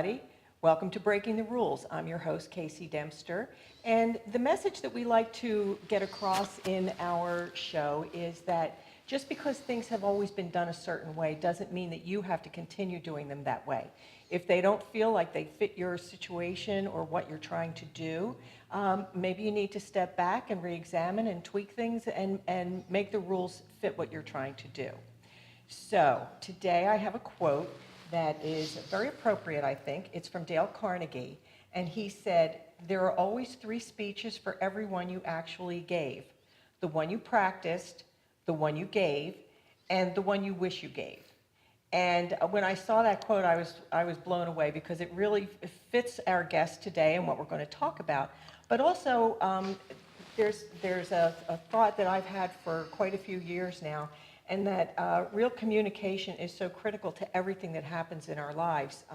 everybody. Welcome to Breaking the Rules. I'm your host, Casey Dempster. And the message that we like to get across in our show is that just because things have always been done a certain way doesn't mean that you have to continue doing them that way. If they don't feel like they fit your situation or what you're trying to do, maybe you need to step back and re-examine and tweak things and make the rules fit what you're trying to do. So today I have a quote that is very appropriate, I think. It's from Dale Carnegie, and he said, "There are always three speeches for every one you actually gave. The one you practiced, the one you gave, and the one you wish you gave." And when I saw that quote, I was blown away because it really fits our guest today and what we're going to talk about. But also, there's a thought that I've had for quite a few years now, and that real communication is so critical to everything that happens in our lives.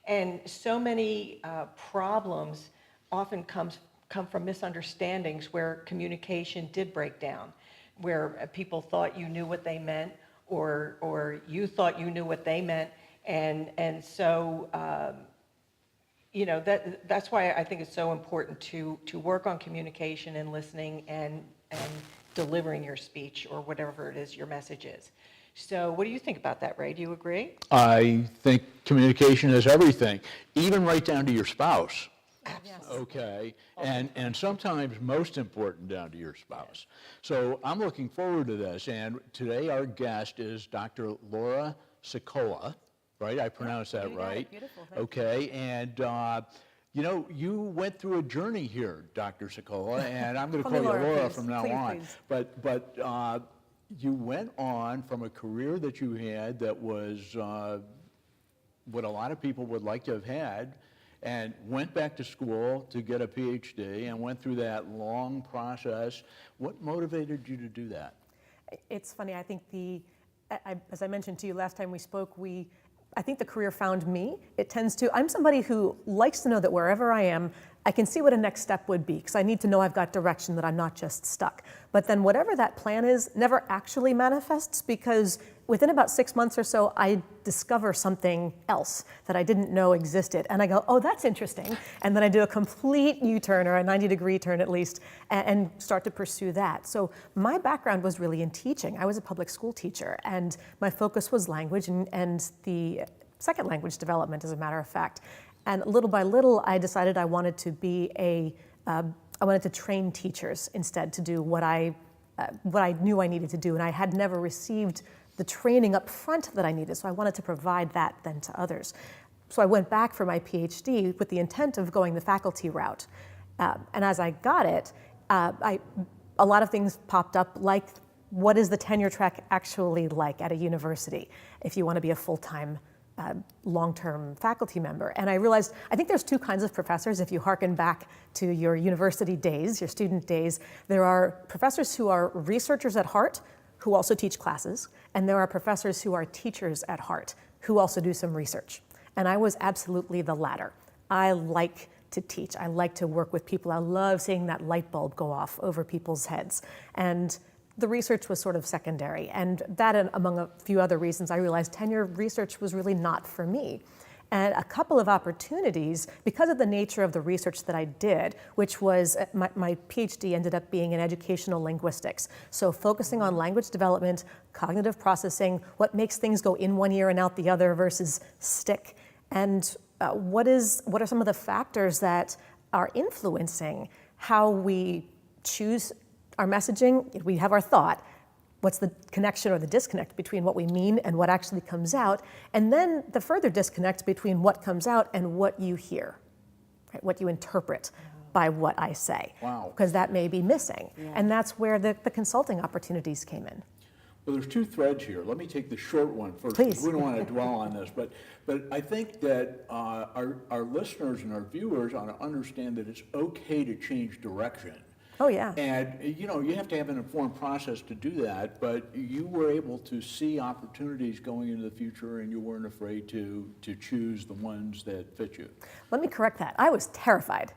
And so many problems often come from misunderstandings where communication did break down, where people thought you knew what they meant, or you thought you knew what they meant, and so that's why I think it's so important to work on communication and listening and delivering your speech or whatever it is your message is. So what do you think about that, Ray? Do you agree? I think communication is everything, even right down to your spouse. Yes. Okay, and sometimes most important down to your spouse. So I'm looking forward to this, and today our guest is Dr. Laura Sicola, right? I pronounced that right? Beautiful. Okay, and you went through a journey here, Dr. Sicola, and I'm going to call you Laura from now on. Please. But you went on from a career that you had that was what a lot of people would like to have had, and went back to school to get a PhD and went through that long process. What motivated you to do that? It's funny, I think as I mentioned to you last time we spoke, I think the career found me. I'm somebody who likes to know that wherever I am, I can see what a next step would be, because I need to know I've got direction, that I'm not just stuck. But then whatever that plan is never actually manifests, because within about 6 months or so, I discover something else that I didn't know existed. And I go, oh, that's interesting. And then I do a complete U-turn, or a 90-degree turn at least, and start to pursue that. So my background was really in teaching. I was a public school teacher, and my focus was language and the second language development, as a matter of fact. And little by little, I decided I wanted to be I wanted to train teachers instead, to do what I knew I needed to do. And I had never received the training up front that I needed, so I wanted to provide that then to others. So I went back for my PhD with the intent of going the faculty route. And as I got it, a lot of things popped up, like what is the tenure track actually like at a university if you want to be a full-time long-term faculty member. And I realized, I think there's two kinds of professors. If you hearken back to your university days, your student days, there are professors who are researchers at heart, who also teach classes, and there are professors who are teachers at heart, who also do some research. And I was absolutely the latter. I like to teach. I like to work with people. I love seeing that light bulb go off over people's heads. And the research was sort of secondary. And that, and among a few other reasons, I realized tenure research was really not for me. And a couple of opportunities, because of the nature of the research that I did, which was, my PhD ended up being in educational linguistics. So focusing on language development, cognitive processing, what makes things go in one ear and out the other versus stick. And what are some of the factors that are influencing how we choose our messaging? We have our thought. What's the connection or the disconnect between what we mean and what actually comes out? And then the further disconnect between what comes out and what you hear, right? What you interpret by what I say. Wow. Because that may be missing. Yeah. And that's where the consulting opportunities came in. Well, there's two threads here. Let me take the short one first. Please. We don't want to dwell on this, but I think that our listeners and our viewers ought to understand that it's okay to change direction. Oh, yeah. And, you have to have an informed process to do that, but you were able to see opportunities going into the future, and you weren't afraid to choose the ones that fit you. Let me correct that. I was terrified.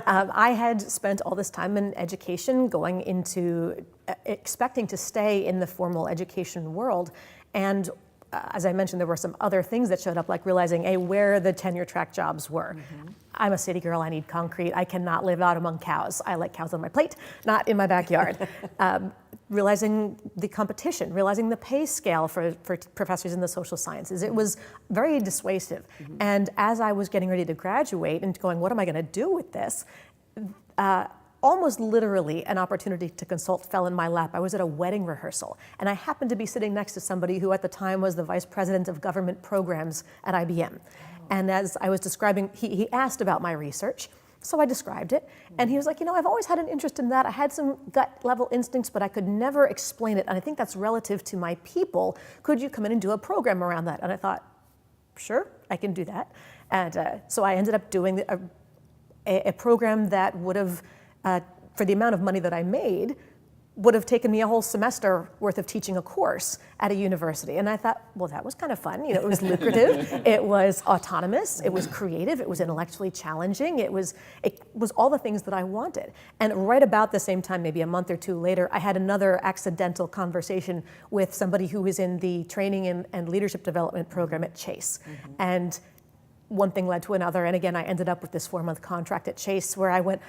I had spent all this time in education, going into expecting to stay in the formal education world, and as I mentioned, there were some other things that showed up, like realizing, A, where the tenure track jobs were. I'm a city girl, I need concrete. I cannot live out among cows. I like cows on my plate, not in my backyard. Realizing the competition, realizing the pay scale for professors in the social sciences. It was very dissuasive. And as I was getting ready to graduate and going, what am I going to do with this? Almost literally an opportunity to consult fell in my lap. I was at a wedding rehearsal, and I happened to be sitting next to somebody who at the time was the vice president of government programs at IBM. And as I was describing, he asked about my research, so I described it, and he was like, I've always had an interest in that. I had some gut level instincts, but I could never explain it, and I think that's relative to my people. Could you come in and do a program around that? And I thought, sure, I can do that. And so I ended up doing a program that would have, for the amount of money that I made, would have taken me a whole semester worth of teaching a course at a university. And I thought, well, that was kind of fun. It was lucrative, it was autonomous, it was creative, it was intellectually challenging, it was all the things that I wanted. And right about the same time, maybe a month or two later, I had another accidental conversation with somebody who was in the training and leadership development program at Chase. And one thing led to another, and again, I ended up with this 4-month contract at Chase where I went,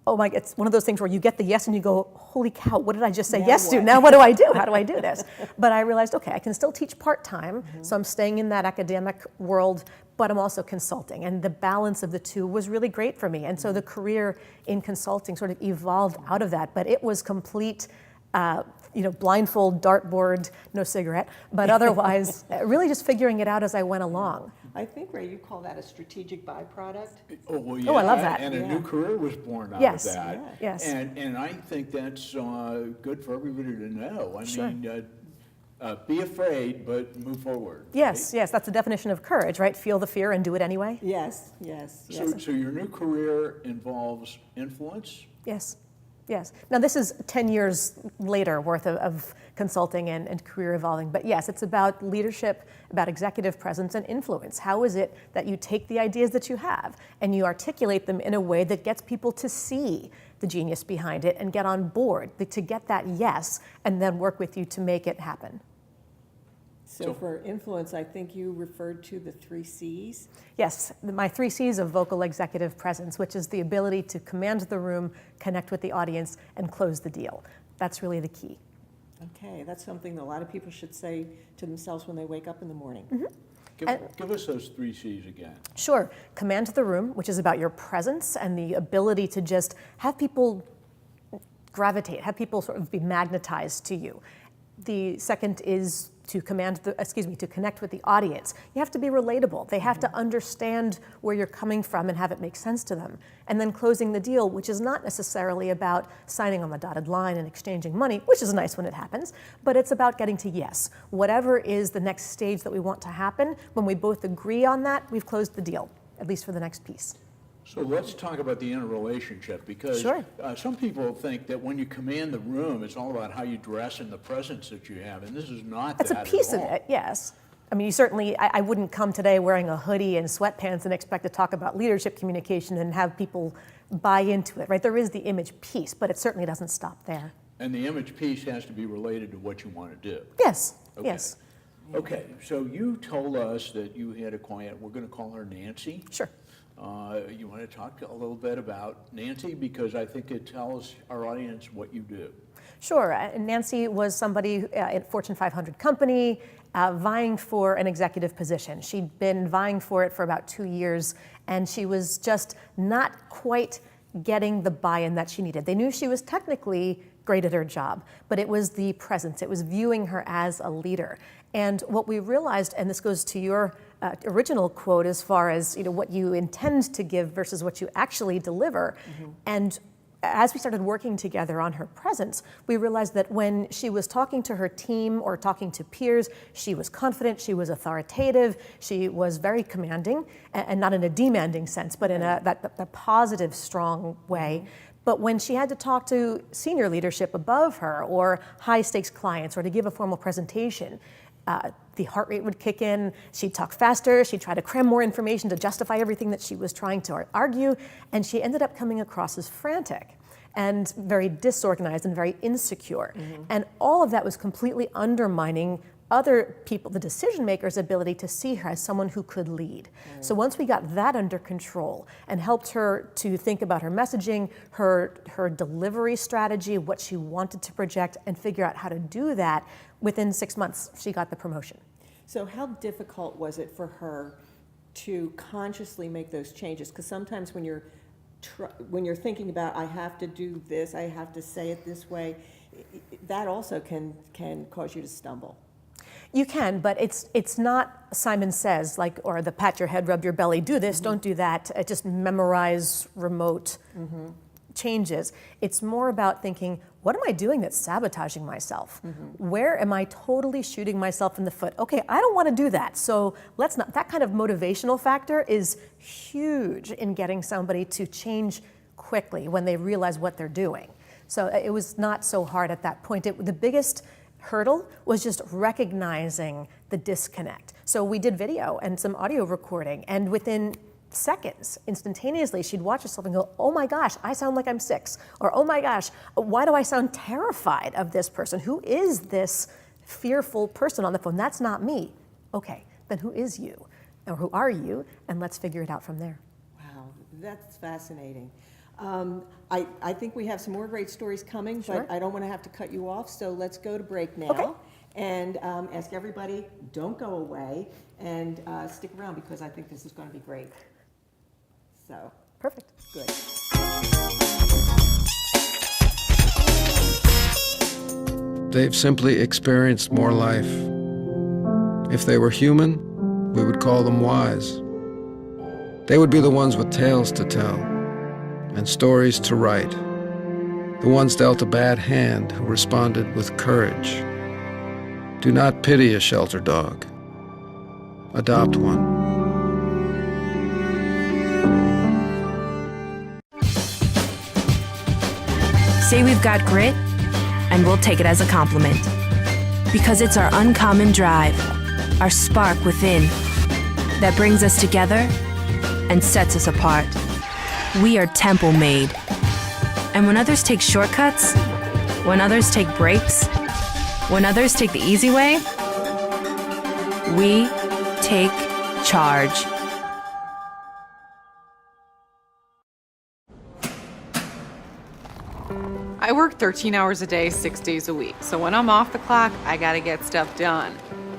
oh my, it's one of those things where you get the yes and you go, holy cow, what did I just say yes to? Now what do I do? How do I do this? But I realized, okay, I can still teach part-time, so I'm staying in that academic world, but I'm also consulting. And the balance of the two was really great for me. And so the career in consulting sort of evolved out of that, but it was complete, blindfold, dartboard, no cigarette, but otherwise really just figuring it out as I went along. I think, Ray, you call that a strategic byproduct. Oh, well, yeah. Oh, I love that. And a new career was born out Yes. of that. Yeah. Yes. And I think that's good for everybody to know. I Sure. mean, be afraid, but move forward. Yes, yes, that's the definition of courage, right? Feel the fear and do it anyway. Yes. So your new career involves influence? Yes, yes. Now this is 10 years later worth of consulting and career evolving, but yes, it's about leadership, about executive presence and influence. How is it that you take the ideas that you have and you articulate them in a way that gets people to see the genius behind it and get on board, to get that yes, and then work with you to make it happen. So for influence, I think you referred to the 3 C's. Yes, my 3 C's of vocal executive presence, which is the ability to command the room, connect with the audience, and close the deal. That's really the key. Okay, that's something that a lot of people should say to themselves when they wake up in the morning. Give us those 3 C's again. Sure, command the room, which is about your presence and the ability to just have people gravitate, have people sort of be magnetized to you. The second is to connect with the audience. You have to be relatable. They have to understand where you're coming from and have it make sense to them. And then closing the deal, which is not necessarily about signing on the dotted line and exchanging money, which is nice when it happens, but it's about getting to yes. Whatever is the next stage that we want to happen, when we both agree on that, we've closed the deal, at least for the next piece. So let's talk about the interrelationship, because Sure. Some people think that when you command the room, it's all about how you dress and the presence that you have, and this is not That's that a piece at of all. it, yes. I mean, you certainly, I wouldn't come today wearing a hoodie and sweatpants and expect to talk about leadership communication and have people buy into it, right? There is the image piece, but it certainly doesn't stop there. And the image piece has to be related to what you want to do. Yes, Okay. yes, Okay, so you told us that you had a client, we're going to call her Nancy. sure. You want to talk a little bit about Nancy, because I think it tells our audience what you do. Sure, Nancy was somebody at a Fortune 500 company vying for an executive position. She'd been vying for it for about 2 years, and she was just not quite getting the buy-in that she needed. They knew she was technically great at her job, but it was the presence. It was viewing her as a leader. And what we realized, and this goes to your original quote as far as what you intend to give versus what you actually deliver, and as we started working together on her presence, we realized that when she was talking to her team or talking to peers, she was confident, she was authoritative, she was very commanding, and not in a demanding sense, but in that positive, strong way. But when she had to talk to senior leadership above her or high-stakes clients or to give a formal presentation, the heart rate would kick in, she'd talk faster, she'd try to cram more information to justify everything that she was trying to argue, and she ended up coming across as frantic and very disorganized and very insecure. And all of that was completely undermining other people, the decision makers' ability to see her as someone who could lead. So once we got that under control and helped her to think about her messaging, her delivery strategy, what she wanted to project, and figure out how to do that, within 6 months, she got the promotion. So how difficult was it for her to consciously make those changes? Because sometimes when you're thinking about, I have to do this, I have to say it this way, that also can cause you to stumble. You can, but it's not Simon Says, like, or the pat your head, rub your belly, do this, don't do that, just memorize remote changes. It's more about thinking, what am I doing that's sabotaging myself? Where am I totally shooting myself in the foot? Okay, I don't want to do that, so let's not. That kind of motivational factor is huge in getting somebody to change quickly when they realize what they're doing. So it was not so hard at that point. The biggest hurdle was just recognizing the disconnect. So we did video and some audio recording, and within seconds, instantaneously, she'd watch herself and go, oh my gosh, I sound like I'm 6. Or, oh my gosh, why do I sound terrified of this person? Who is this fearful person on the phone? That's not me. Okay, then who is you? Or who are you? And let's figure it out from there. Wow, that's fascinating. I think we have some more great stories coming, Sure. but I don't want to have to cut you off, so let's go to break now. Okay. And ask everybody, don't go away, and stick around, because I think this is going to be great. So, Perfect. good. They've simply experienced more life. If they were human, we would call them wise. They would be the ones with tales to tell and stories to write, the ones dealt a bad hand who responded with courage. Do not pity a shelter dog. Adopt one. Say we've got grit, and we'll take it as a compliment. Because it's our uncommon drive, our spark within, that brings us together and sets us apart. We are temple made. And when others take shortcuts, when others take breaks, when others take the easy way, we take charge. I work 13 hours a day, 6 days a week. So when I'm off the clock, I gotta get stuff done.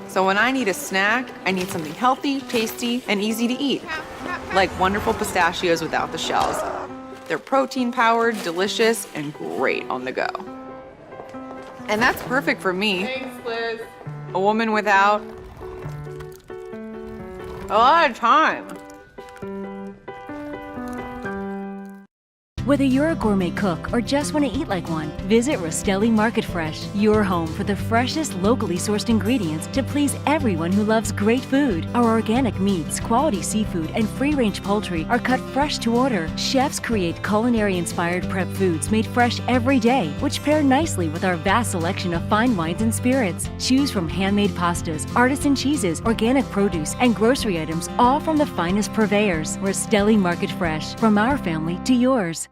So when I need a snack, I need something healthy, tasty, and easy to eat. Like wonderful pistachios without the shells. They're protein-powered, delicious, and great on the go. And that's perfect for me. Thanks, Liz. A woman without a lot of time. Whether you're a gourmet cook or just want to eat like one, visit Rostelli Market Fresh, your home for the freshest, locally sourced ingredients to please everyone who loves great food. Our organic meats, quality seafood, and free-range poultry are cut fresh to order. Chefs create culinary-inspired prep foods made fresh every day, which pair nicely with our vast selection of fine wines and spirits. Choose from handmade pastas, artisan cheeses, organic produce, and grocery items, all from the finest purveyors. Rostelli Market Fresh, from our family to yours.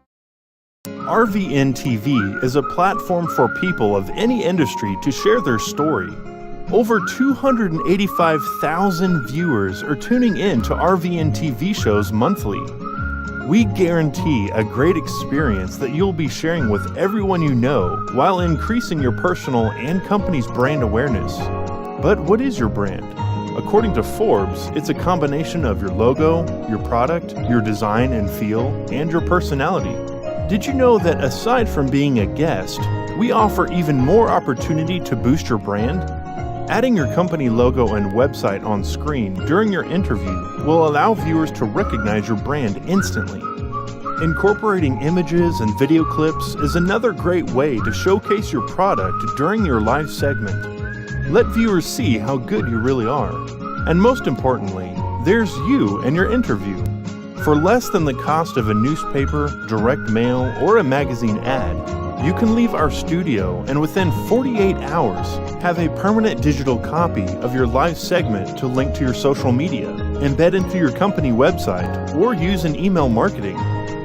RVN TV is a platform for people of any industry to share their story. Over 285,000 viewers are tuning in to RVN TV shows monthly. We guarantee a great experience that you'll be sharing with everyone you know while increasing your personal and company's brand awareness. But what is your brand? According to Forbes, it's a combination of your logo, your product, your design and feel, and your personality. Did you know that aside from being a guest, we offer even more opportunity to boost your brand? Adding your company logo and website on screen during your interview will allow viewers to recognize your brand instantly. Incorporating images and video clips is another great way to showcase your product during your live segment. Let viewers see how good you really are. And most importantly, there's you and your interview. For less than the cost of a newspaper, direct mail, or a magazine ad, you can leave our studio and within 48 hours have a permanent digital copy of your live segment to link to your social media, embed into your company website, or use in email marketing.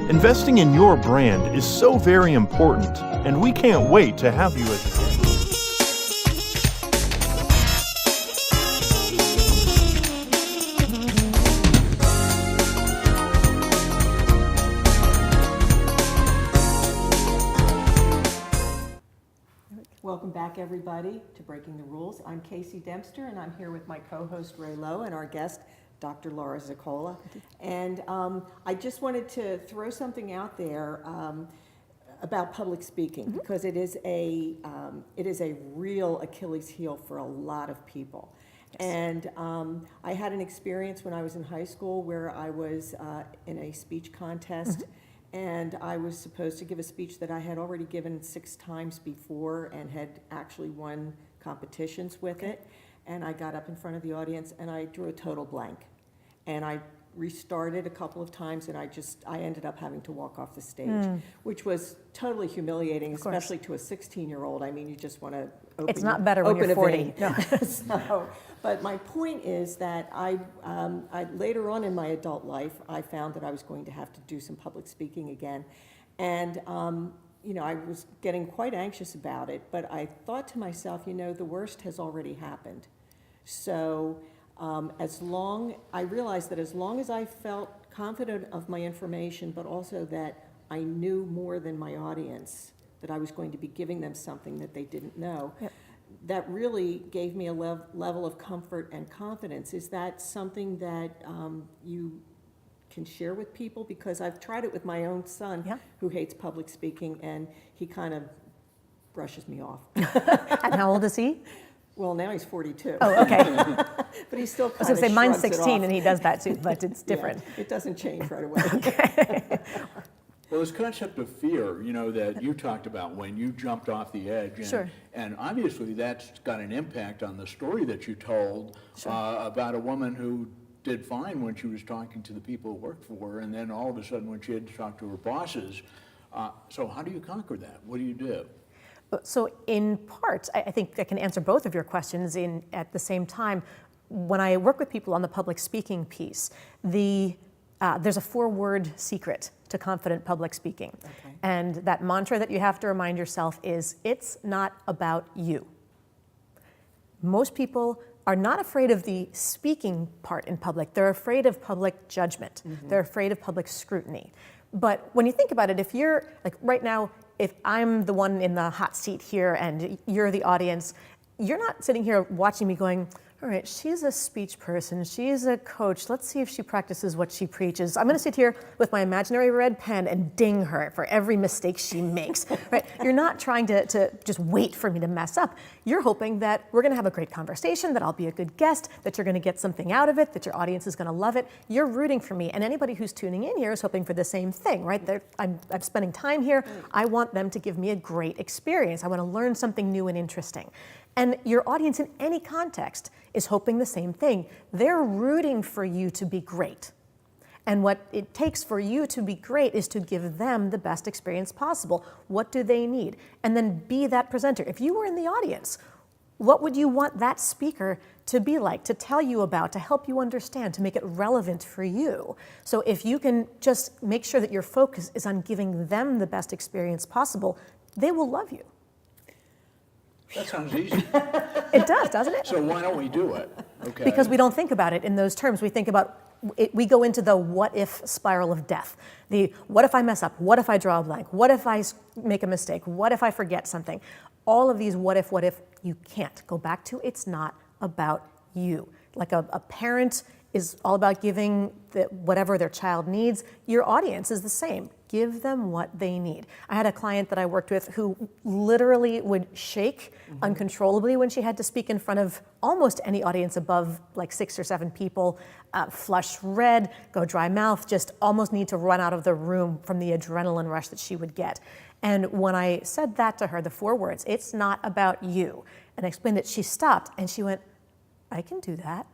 Investing in your brand is so very important, and we can't wait to have you as a guest. Welcome back, everybody, to Breaking the Rules. I'm Casey Dempster, and I'm here with my co-host Ray Lowe and our guest, Dr. Laura Sicola. And I just wanted to throw something out there about public speaking, because it is a real Achilles heel for a lot of people. And I had an experience when I was in high school where I was in a speech contest, and I was supposed to give a speech that I had already given 6 times before and had actually won competitions with it. And I got up in front of the audience and I drew a total blank. And I restarted a couple of times, and I ended up having to walk off the stage, which was totally humiliating, especially to a 16-year-old. I mean, you just want to open It's not better when you're 40. No. So, but my point is that I later on in my adult life, I found that I was going to have to do some public speaking again. And, you know, I was getting quite anxious about it, but I thought to myself, you know, the worst has already happened. So I realized that as long as I felt confident of my information, but also that I knew more than my audience, that I was going to be giving them something that they didn't know, that really gave me a level of comfort and confidence. Is that something that you can share with people? Because I've tried it with my own son, who hates public speaking, and he kind of brushes me off. And how old is he? Well, now he's 42. Oh, okay. But he's still I was kind going of to say, mine's shrugs it 16 off. and he does that too, but it's different. Yeah, it doesn't change right away. Well, this concept of fear, you know, that you talked about when you jumped off the edge. And, Sure. And obviously that's got an impact on the story that you told about a woman who did fine when she was talking to the people who worked for her, and then all of a sudden when she had to talk to her bosses. So how do you conquer that? What do you do? So in part, I think I can answer both of your questions at the same time. When I work with people on the public speaking piece, there's a 4-word secret to confident public speaking. Okay. And that mantra that you have to remind yourself is, it's not about you. Most people are not afraid of the speaking part in public. They're afraid of public judgment. They're afraid of public scrutiny. But when you think about it, if you're, like right now, if I'm the one in the hot seat here and you're the audience, you're not sitting here watching me going, all right, she's a speech person, she's a coach, let's see if she practices what she preaches. I'm gonna sit here with my imaginary red pen and ding her for every mistake she makes, right? You're not trying to just wait for me to mess up. You're hoping that we're gonna have a great conversation, that I'll be a good guest, that you're gonna get something out of it, that your audience is gonna love it. You're rooting for me, and anybody who's tuning in here is hoping for the same thing, right? I'm spending time here, I want them to give me a great experience. I wanna learn something new and interesting. And your audience in any context is hoping the same thing. They're rooting for you to be great. And what it takes for you to be great is to give them the best experience possible. What do they need? And then be that presenter. If you were in the audience, what would you want that speaker to be like, to tell you about, to help you understand, to make it relevant for you? So if you can just make sure that your focus is on giving them the best experience possible, they will love you. That sounds easy. It does, doesn't it? So why don't we do it? Okay. Because we don't think about it in those terms. We think about it, we go into the what if spiral of death. The what if I mess up? What if I draw a blank? What if I make a mistake? What if I forget something? All of these what if, you can't. Go back to, it's not about you. Like a parent is all about giving whatever their child needs. Your audience is the same. Give them what they need. I had a client that I worked with who literally would shake uncontrollably when she had to speak in front of almost any audience above like 6 or 7 people, flush red, go dry mouth, just almost need to run out of the room from the adrenaline rush that she would get. And when I said that to her, the 4 words, it's not about you, and I explained it, she stopped and she went, I can do that.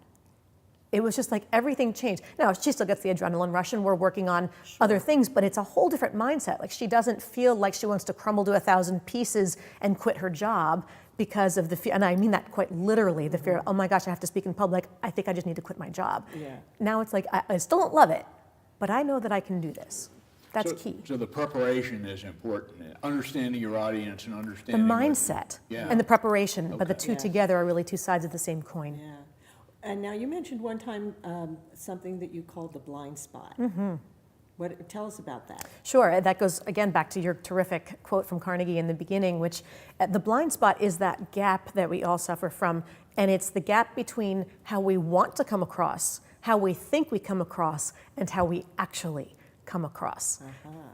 It was just like everything changed. Now, she still gets the adrenaline rush and we're working on other things, but it's a whole different mindset. Like she doesn't feel like she wants to crumble to 1,000 pieces and quit her job because of the fear. And I mean that quite literally, the fear, oh my gosh, I have to speak in public. I think I just need to quit my job. Yeah. Now it's like, I still don't love it, but I know that I can do this. That's key. So the preparation is important, understanding your audience and The understanding mindset and the preparation, but the two Yeah. together are really 2 sides of the same coin. Yeah. And now you mentioned one time something that you called the blind spot. Tell us about that. Sure, and that goes again back to your terrific quote from Carnegie in the beginning, which the blind spot is that gap that we all suffer from, and it's the gap between how we want to come across, how we think we come across, and how we actually come across.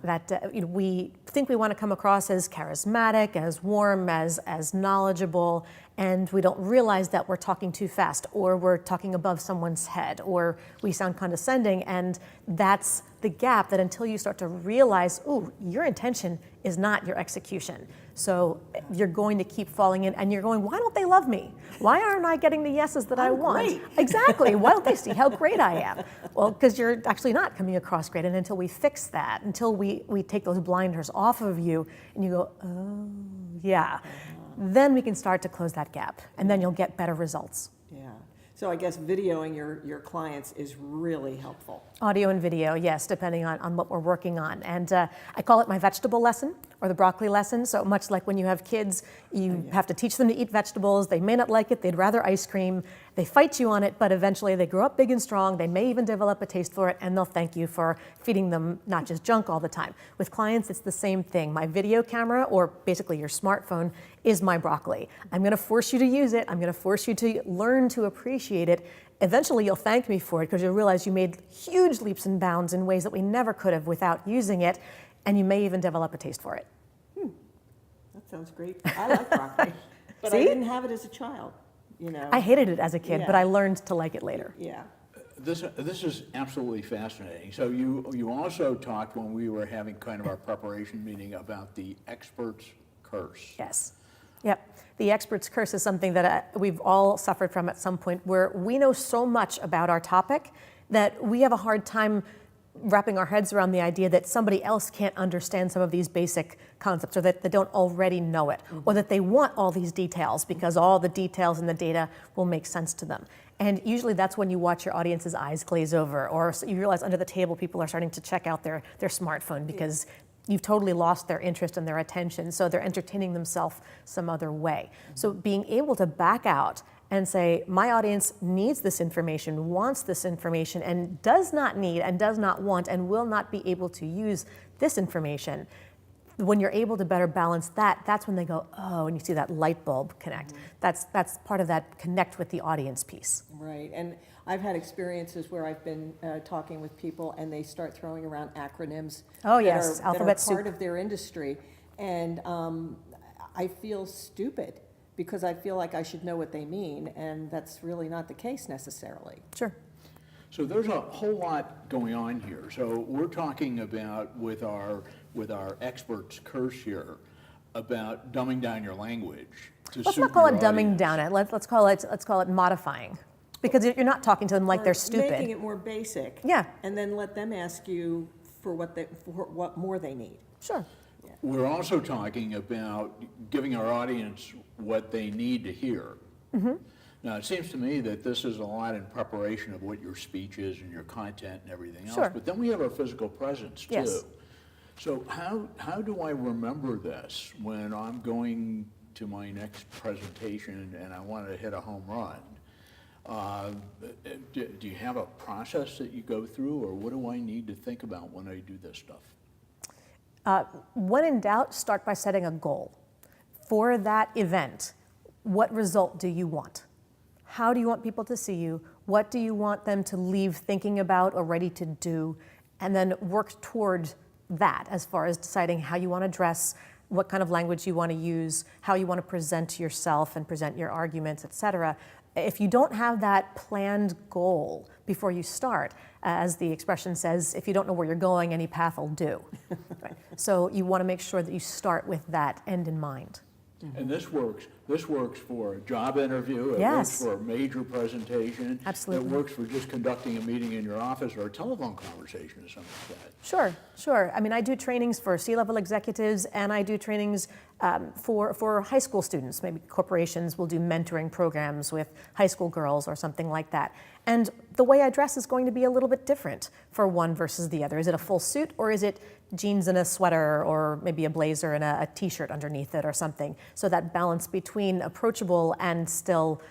That we think we want to come across as charismatic, as warm, as knowledgeable, and we don't realize that we're talking too fast, or we're talking above someone's head, or we sound condescending, and that's the gap that until you start to realize, ooh, your intention is not your execution. So you're going to keep falling in, and you're going, why don't they love me? Why aren't I getting the yeses that I want? Great. Exactly. Why don't they see how great I am? Well, because you're actually not coming across great, and until we fix that, until we take those blinders off of you, and you go, oh, yeah, then we can start to close that gap, and then you'll get better results. Yeah. So I guess videoing your clients is really helpful. Audio and video, yes, depending on what we're working on. And I call it my vegetable lesson or the broccoli lesson. So much like when you have kids, you have to teach them to eat vegetables. They may not like it. They'd rather ice cream. They fight you on it, but eventually they grow up big and strong. They may even develop a taste for it, and they'll thank you for feeding them not just junk all the time. With clients, it's the same thing. My video camera, or basically your smartphone, is my broccoli. I'm going to force you to use it. I'm going to force you to learn to appreciate it. Eventually, you'll thank me for it because you'll realize you made huge leaps and bounds in ways that we never could have without using it, and you may even develop a taste for it. That sounds great. I like broccoli, but I See? didn't have it as a child. I hated it as a kid, but Yeah. I learned to like it later. Yeah. This is absolutely fascinating. So you also talked when we were having kind of our preparation meeting about the expert's curse. Yes. Yep. The expert's curse is something that we've all suffered from at some point, where we know so much about our topic that we have a hard time wrapping our heads around the idea that somebody else can't understand some of these basic concepts, or that they don't already know it, or that they want all these details because all the details in the data will make sense to them. And usually that's when you watch your audience's eyes glaze over, or you realize under the table people are starting to check out their smartphone because you've totally lost their interest and their attention, so they're entertaining themselves some other way. So being able to back out and say, my audience needs this information, wants this information, and does not need and does not want and will not be able to use this information. When you're able to better balance that, that's when they go, oh, and you see that light bulb connect. That's part of that connect with the audience piece. Right, and I've had experiences where I've been talking with people and they start throwing around acronyms. Oh, yes, alphabet that are part soup. of their industry, and I feel stupid because I feel like I should know what they mean, and that's really not the case necessarily. Sure. So there's a whole lot going on here. So we're talking about with our experts curse here about dumbing down your language to Let's suit not call your it dumbing audience. down it. Let's call it modifying, because you're not talking to them like Or they're stupid. Making it more basic. Yeah. And then let them ask you for what more they need. Sure. We're also talking about giving our audience what they need to hear. Now, it seems to me that this is a lot in preparation of what your speech is and your content and everything else. Sure. But then we have our physical presence too. Yes. So how do I remember this when I'm going to my next presentation and I want to hit a home run? Do you have a process that you go through, or what do I need to think about when I do this stuff? When in doubt, start by setting a goal. For that event, what result do you want? How do you want people to see you? What do you want them to leave thinking about or ready to do? And then work toward that as far as deciding how you want to dress, what kind of language you want to use, how you want to present yourself and present your arguments, etc. If you don't have that planned goal before you start, as the expression says, if you don't know where you're going, any path will do. Right. So you want to make sure that you start with that end in mind. And this works for a job interview, it Yes. works for a major presentation. Absolutely. It works for just conducting a meeting in your office or a telephone conversation or something like that. Sure. I mean, I do trainings for C-level executives, and I do trainings for high school students. Maybe corporations will do mentoring programs with high school girls or something like that. And the way I dress is going to be a little bit different for one versus the other. Is it a full suit, or is it jeans and a sweater, or maybe a blazer and a t-shirt underneath it or something? So that balance between approachable and still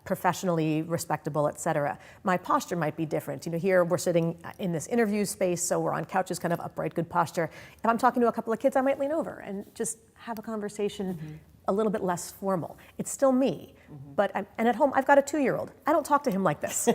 professionally respectable, et cetera. My posture might be different. Here we're sitting in this interview space, so we're on couches, kind of upright, good posture. If I'm talking to a couple of kids, I might lean over and just have a conversation a little bit less formal. It's still me, but and at home I've got a 2-year-old. I don't talk to him like this.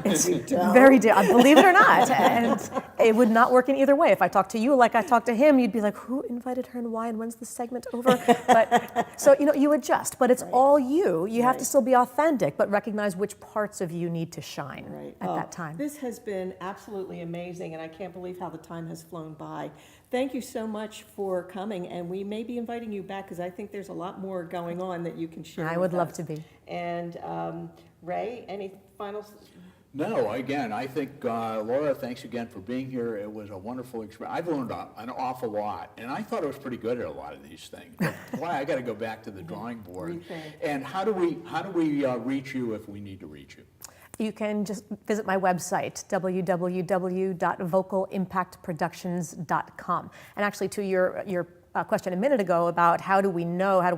It's very believe it or not, and it would not work in either way. If I talk to you like I talk to him, you'd be like, who invited her and why, and when's the segment over? But so you adjust, but it's all you. You have to still be authentic, but recognize which parts of you need to shine at that time. This has been absolutely amazing, and I can't believe how the time has flown by. Thank you so much for coming, and we may be inviting you back because I think there's a lot more going on that you can share I with would love us. to be. And Ray, any final? No, again, I think, Laura, thanks again for being here. It was a wonderful experience. I've learned an awful lot, and I thought I was pretty good at a lot of these things. But boy, I got to go back to the drawing board. Rethink. And how do we reach you if we need to reach you? You can just visit my website, www.vocalimpactproductions.com. And actually, to your question a minute ago about how do we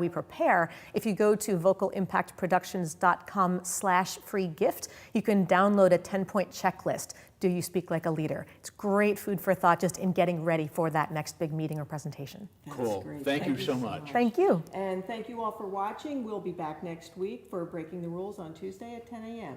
prepare, if you go to vocalimpactproductions.com/free gift, you can download a 10-point checklist. Do you speak like a leader? It's great food for thought just in getting ready for that next big meeting or presentation. Cool. Great. Thank you so much. Thank you. And thank you all for watching. We'll be back next week for Breaking the Rules on Tuesday at 10 a.m.